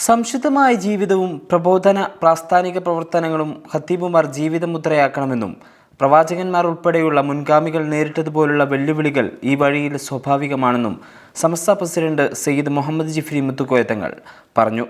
സംശുദ്ധമായ ജീവിതവും പ്രബോധന പ്രാസ്ഥാനിക പ്രവർത്തനങ്ങളും ഖത്തീബുമാർ ജീവിതമുദ്രയാക്കണമെന്നും പ്രവാചകന്മാർ ഉൾപ്പെടെയുള്ള മുൻഗാമികൾ നേരിട്ടതുപോലുള്ള വെല്ലുവിളികൾ ഈ വഴിയിൽ സ്വാഭാവികമാണെന്നും സമസ്ത പ്രസിഡന്റ് സയ്യിദ് മുഹമ്മദ് ജിഫ്രി മുത്തുക്കോയ തങ്ങൾ പറഞ്ഞു.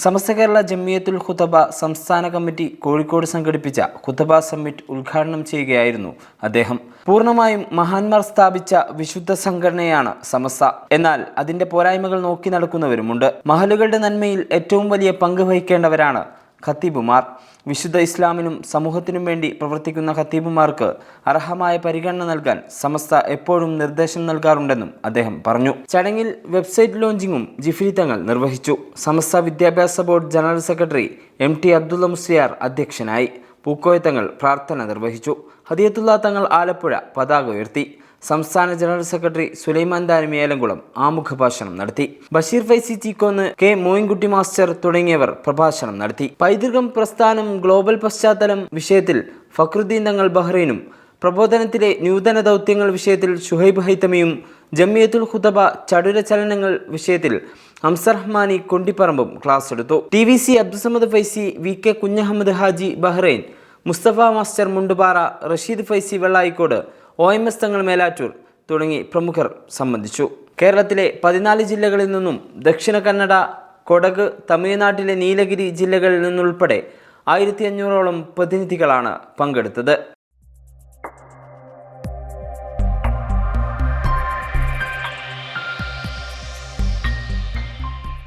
സമസ്ത കേരള ജംഇയ്യത്തുൽ ഖുതബ സംസ്ഥാന കമ്മിറ്റി കോഴിക്കോട് സംഘടിപ്പിച്ച ഖുതബ സമ്മിറ്റ് ഉദ്ഘാടനം ചെയ്യുകയായിരുന്നു അദ്ദേഹം. പൂർണ്ണമായും മഹാന്മാർ സ്ഥാപിച്ച വിശുദ്ധ സംഘടനയാണ് സമസ്ത. എന്നാൽ അതിന്റെ പോരായ്മകൾ നോക്കി നടക്കുന്നവരുമുണ്ട്. മഹലുകളുടെ നന്മയിൽ ഏറ്റവും വലിയ പങ്ക് വഹിക്കേണ്ടവരാണ് ഖത്തീബുമാർ. വിശുദ്ധ ഇസ്ലാമിനും സമൂഹത്തിനും വേണ്ടി പ്രവർത്തിക്കുന്ന ഖത്തീബുമാർക്ക് അർഹമായ പരിഗണന നൽകാൻ സമസ്ത എപ്പോഴും നിർദ്ദേശം നൽകാറുണ്ടെന്നും അദ്ദേഹം പറഞ്ഞു. ചടങ്ങിൽ വെബ്സൈറ്റ് ലോഞ്ചിങ്ങും ജിഫ്രി തങ്ങൾ നിർവഹിച്ചു. Samastha Vidyabhyasa board general secretary MT Abdulla Musliyar അധ്യക്ഷനായി. പൂക്കോയ തങ്ങൾ പ്രാർത്ഥന നിർവഹിച്ചു. ഹദിയത്തുള്ള തങ്ങൾ ആലപ്പുഴ പതാക ഉയർത്തി. സംസ്ഥാന ജനറൽ സെക്രട്ടറി സുലൈമാൻ ദാരിമി ഏലംകുളം ആമുഖഭാഷണം നടത്തി. ബഷീർ ഫൈസി ചീക്കോന്ന്, K മോയിൻകുട്ടി മാസ്റ്റർ തുടങ്ങിയവർ പ്രഭാഷണം നടത്തി. പൈതൃകം പ്രസ്ഥാനം ഗ്ലോബൽ പശ്ചാത്തലം വിഷയത്തിൽ ഫക്രുദ്ദീൻ തങ്ങൾ ബഹ്റൈനും, പ്രബോധനത്തിലെ നൂതന ദൗത്യങ്ങൾ വിഷയത്തിൽ ഷുഹൈബ് ഹൈതമിയും, ജംഇയ്യത്തുൽ ഖുതബ ചടുല ചലനങ്ങൾ വിഷയത്തിൽ ഹംസറഹ്മാനി കൊണ്ടിപ്പറമ്പും ക്ലാസ് എടുത്തു. TVC Abdussamad Faizy, VK Kunhahammed Haji Bahrain, Musthafa master Mundupara, Rasheed Faizy Vellayikode, OMS Thangal Melattur തുടങ്ങി പ്രമുഖർ സംബന്ധിച്ചു. കേരളത്തിലെ 14 ജില്ലകളിൽ നിന്നും ദക്ഷിണ കന്നഡ, കൊടക്, തമിഴ്നാട്ടിലെ നീലഗിരി ജില്ലകളിൽ നിന്നുൾപ്പെടെ 1500ഓളം പ്രതിനിധികളാണ് പങ്കെടുത്തത്.